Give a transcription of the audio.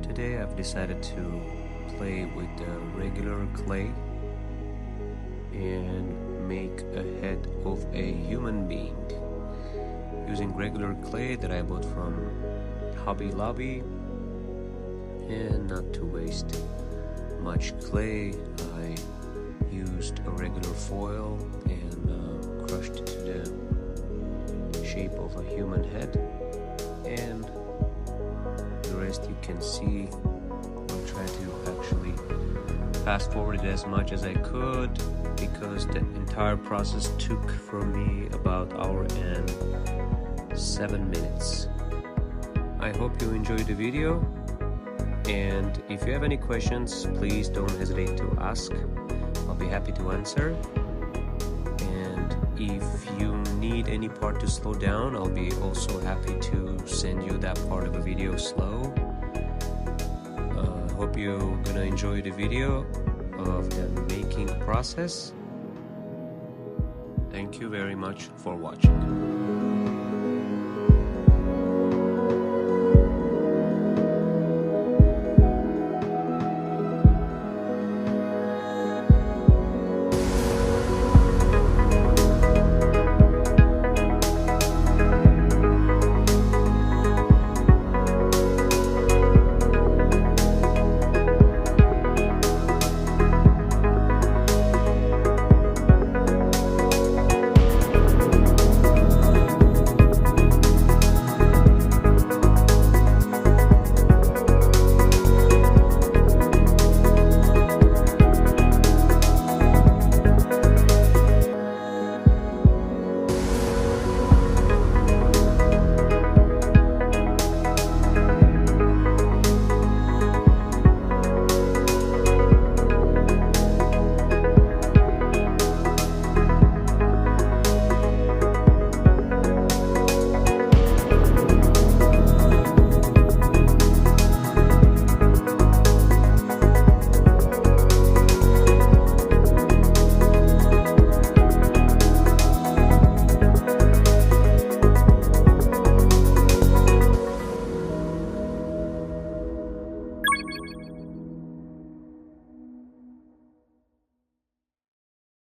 Today I've decided to play with regular clay and make a head of a human being using regular clay that I bought from Hobby Lobby. And not to waste much clay, I used a regular foil and crushed it to the shape of a human head, and the rest you can see. I'll try to actually fast forward it as much as I could because the entire process took from me about an hour and 7 minutes. I hope you enjoyed the video, and if you have any questions, please don't hesitate to ask. I'll be happy to answer. And if you need any part to slow down, I'll be also happy to send you that part of a video slow. Hope you're gonna enjoy the video of the making process. Thank you very much for watching.